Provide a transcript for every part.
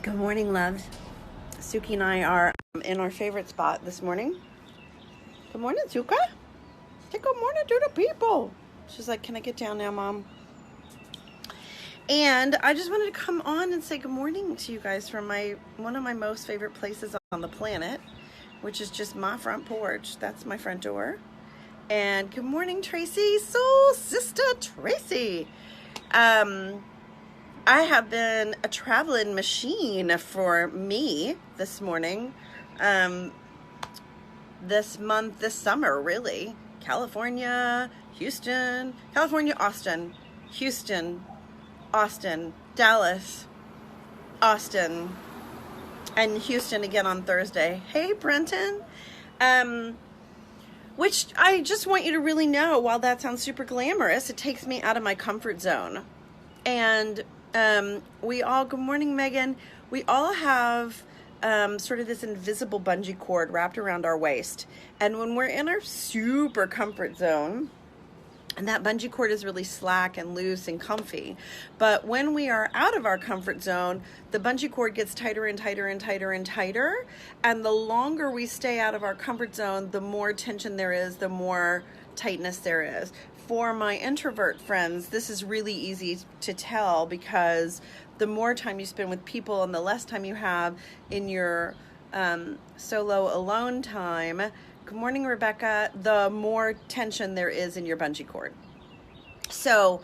Good morning, loves. Suki and I are in our favorite spot this morning. Good morning, Zuka. Say good morning to the people. She's like, can I get down now, Mom? And I just wanted to come on and say good morning to you guys from one of my most favorite places on the planet, which is just my front porch. That's my front door. And good morning, Tracy. Soul Sister Tracy. I have been a traveling machine for me this morning, this month, this summer, really. California, Austin, Houston, Austin, Dallas, Austin, and Houston again on Thursday. Hey, Brenton. Which I just want you to really know, while that sounds super glamorous, it takes me out of my comfort zone. And good morning, Megan. We all have sort of this invisible bungee cord wrapped around our waist. And when we're in our super comfort zone, and that bungee cord is really slack and loose and comfy. But when we are out of our comfort zone, the bungee cord gets tighter and tighter and tighter and tighter. And the longer we stay out of our comfort zone, the more tension there is, the more tightness there is. For my introvert friends, this is really easy to tell, because the more time you spend with people and the less time you have in your solo alone time, good morning, Rebecca, the more tension there is in your bungee cord. So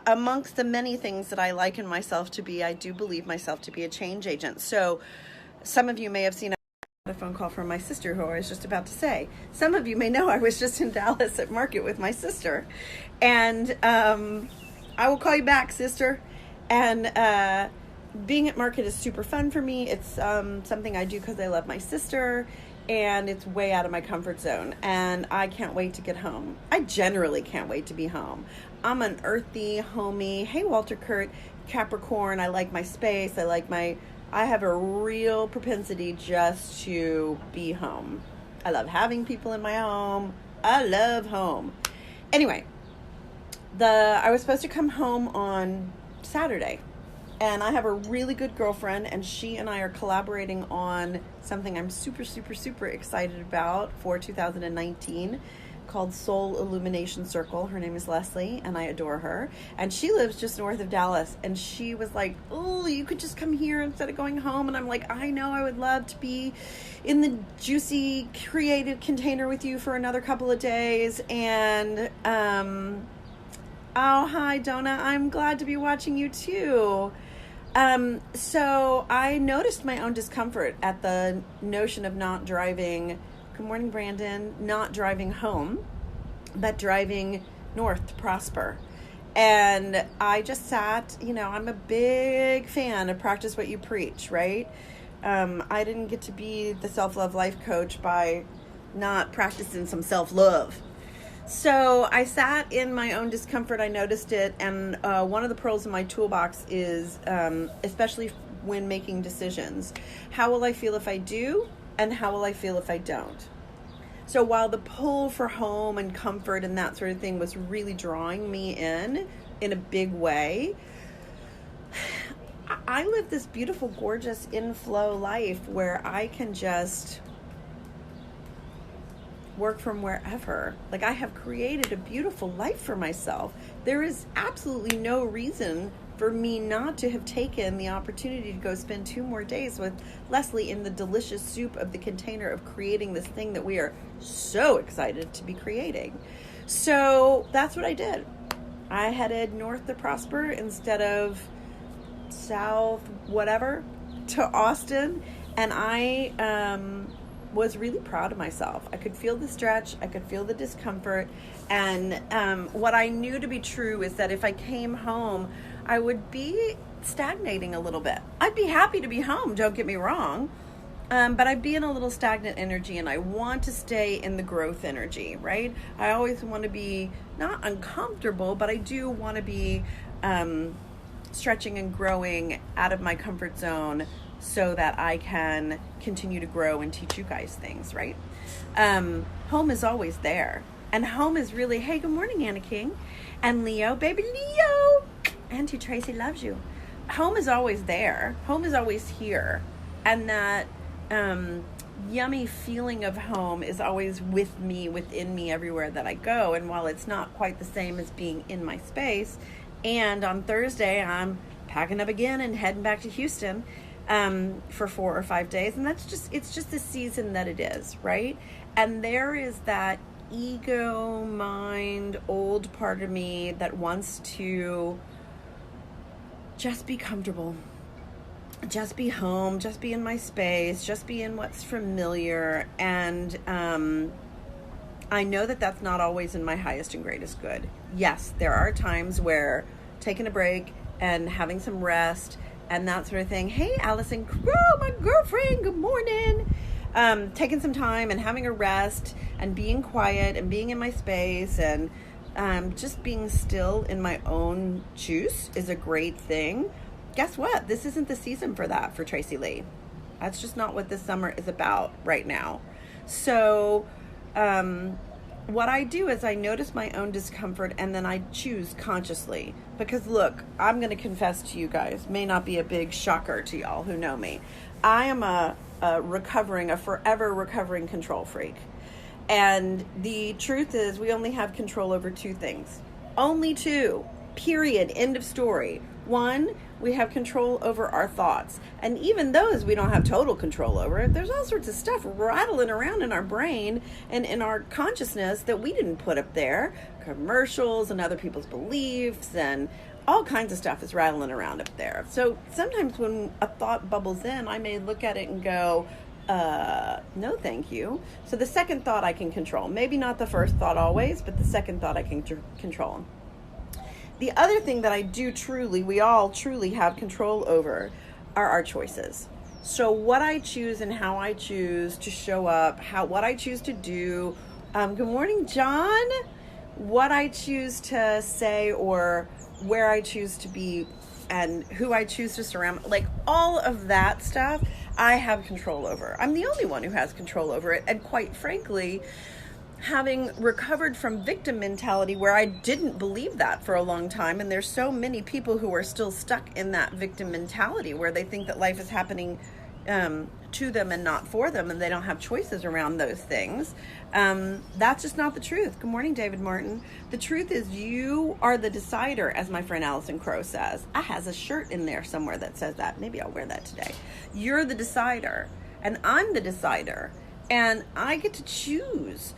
amongst the many things that I liken myself to be, I do believe myself to be a change agent. So some of you may have seen a phone call from my sister, who I was just about to say. Some of you may know I was just in Dallas at Market with my sister. And I will call you back, sister. And being at Market is super fun for me. It's something I do because I love my sister. And it's way out of my comfort zone. And I can't wait to get home. I generally can't wait to be home. I'm an earthy, homey, hey, Walter Kurt, Capricorn. I like my space. I have a real propensity just to be home. I love having people in my home. I love home. Anyway, I was supposed to come home on Saturday, and I have a really good girlfriend, and she and I are collaborating on something I'm super, super, super excited about for 2019. Called Soul Illumination Circle. Her name is Leslie, and I adore her. And she lives just north of Dallas. And she was like, oh, you could just come here instead of going home. And I'm like, I know, I would love to be in the juicy, creative container with you for another couple of days. And, oh, hi, Donna. I'm glad to be watching you too. So I noticed my own discomfort at the notion of not driving. Good morning, Brandon. Not driving home, but driving north to Prosper. And I just sat, I'm a big fan of practice what you preach, right? I didn't get to be the self-love life coach by not practicing some self-love. So I sat in my own discomfort. I noticed it. And one of the pearls in my toolbox is, especially when making decisions, how will I feel if I do? And how will I feel if I don't? So while the pull for home and comfort and that sort of thing was really drawing me in a big way, I live this beautiful, gorgeous, in-flow life where I can just work from wherever. Like, I have created a beautiful life for myself. There is absolutely no reason for me not to have taken the opportunity to go spend 2 more days with Leslie in the delicious soup of the container of creating this thing that we are so excited to be creating. So that's what I did. I headed north to Prosper instead of south, whatever, to Austin. And I was really proud of myself. I could feel the stretch. I could feel the discomfort. And what I knew to be true is that if I came home, I would be stagnating a little bit. I'd be happy to be home, don't get me wrong, but I'd be in a little stagnant energy, and I want to stay in the growth energy, right? I always want to be not uncomfortable, but I do want to be stretching and growing out of my comfort zone so that I can continue to grow and teach you guys things, right? Home is always there. And home is really, hey, good morning, Anna King. And Leo, baby Leo. Auntie Tracy loves you. home is always there. Home is always here. And that yummy feeling of home is always with me, within me, everywhere that I go. And while it's not quite the same as being in my space, and on Thursday I'm packing up again and heading back to Houston for 4 or 5 days. And it's just the season that it is, right? And there is that ego mind, old part of me that wants to just be comfortable, just be home, just be in my space, just be in what's familiar. And I know that that's not always in my highest and greatest good. Yes, there are times where taking a break and having some rest and that sort of thing. Hey, Allison Crow, my girlfriend, good morning. Taking some time and having a rest and being quiet and being in my space and just being still in my own juice is a great thing. Guess what? This isn't the season for that for Tracy Lee. That's just not what this summer is about right now. So what I do is I notice my own discomfort and then I choose consciously. Because look, I'm going to confess to you guys, may not be a big shocker to y'all who know me. I am a forever recovering control freak. And the truth is we only have control over 2 things. Only 2. Period. End of story. 1, we have control over our thoughts. And even those we don't have total control over. There's all sorts of stuff rattling around in our brain and in our consciousness that we didn't put up there. Commercials and other people's beliefs and all kinds of stuff is rattling around up there. So sometimes when a thought bubbles in, I may look at it and go, no, thank you. So the second thought I can control. Maybe not the first thought always, but the second thought I can control. The other thing that we all truly have control over are our choices. So what I choose and how I choose to show up, what I choose to do. Good morning, John. What I choose to say or where I choose to be and who I choose to surround, like all of that stuff, I have control over. I'm the only one who has control over it. And quite frankly, having recovered from victim mentality where I didn't believe that for a long time, and there's so many people who are still stuck in that victim mentality where they think that life is happening to them and not for them, and they don't have choices around those things. That's just not the truth. Good morning, David Martin. The truth is you are the decider, as my friend Allison Crow says. I has a shirt in there somewhere that says that. Maybe I'll wear that today. You're the decider, and I'm the decider, and I get to choose.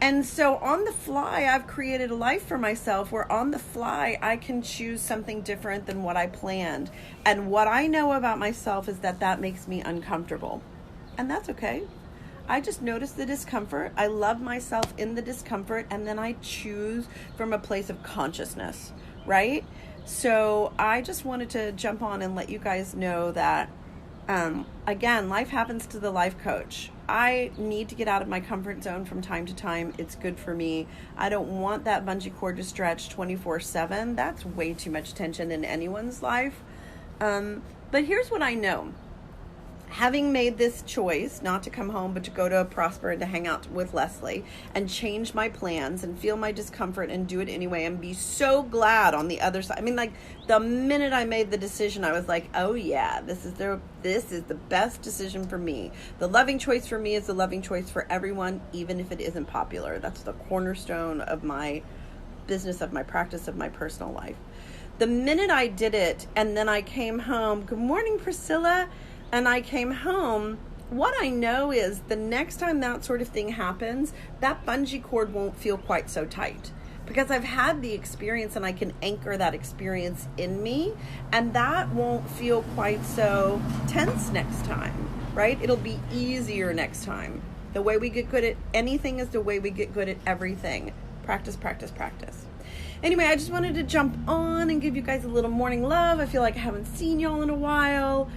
And so on the fly, I've created a life for myself where on the fly, I can choose something different than what I planned. And what I know about myself is that makes me uncomfortable. And that's okay. I just notice the discomfort. I love myself in the discomfort. And then I choose from a place of consciousness, right? So I just wanted to jump on and let you guys know that, again, life happens to the life coach. I need to get out of my comfort zone from time to time. It's good for me. I don't want that bungee cord to stretch 24/7. That's way too much tension in anyone's life. But here's what I know. Having made this choice not to come home, but to go to Prosper and to hang out with Leslie and change my plans and feel my discomfort and do it anyway and be so glad on the other side. I mean, like the minute I made the decision, I was like, oh yeah, this is the best decision for me. The loving choice for me is the loving choice for everyone, even if it isn't popular. That's the cornerstone of my business, of my practice, of my personal life. The minute I did it and then I came home, good morning, Priscilla. And I came home, what I know is the next time that sort of thing happens, that bungee cord won't feel quite so tight because I've had the experience and I can anchor that experience in me, and that won't feel quite so tense next time, right? It'll be easier next time. The way we get good at anything is the way we get good at everything. Practice, practice, practice. Anyway, I just wanted to jump on and give you guys a little morning love. I feel like I haven't seen y'all in a while.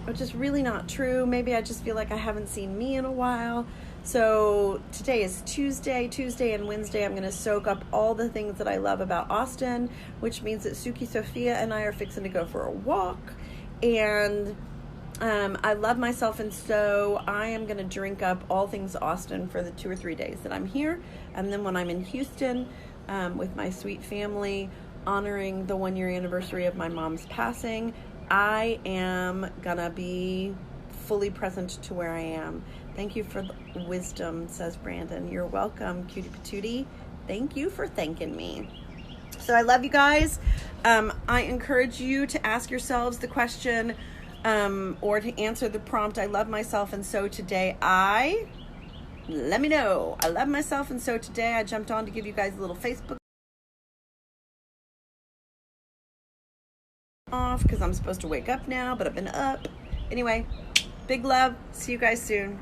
Which is really not true. Maybe I just feel like I haven't seen me in a while. So today is Tuesday and Wednesday I'm going to soak up all the things that I love about Austin, which means that Suki, Sophia, and I are fixing to go for a walk. And I love myself, and so I am going to drink up all things Austin for the 2 or 3 days that I'm here. And then when I'm in Houston with my sweet family, honoring the 1 year anniversary of my mom's passing, I am gonna be fully present to where I am. Thank you for the wisdom, says Brandon. You're welcome, cutie patootie. Thank you for thanking me. So I love you guys. I encourage you to ask yourselves the question, or to answer the prompt, I love myself, and so today let me know. I love myself, and so today I jumped on to give you guys a little Facebook off because I'm supposed to wake up now, but I've been up. Anyway, big love. See you guys soon.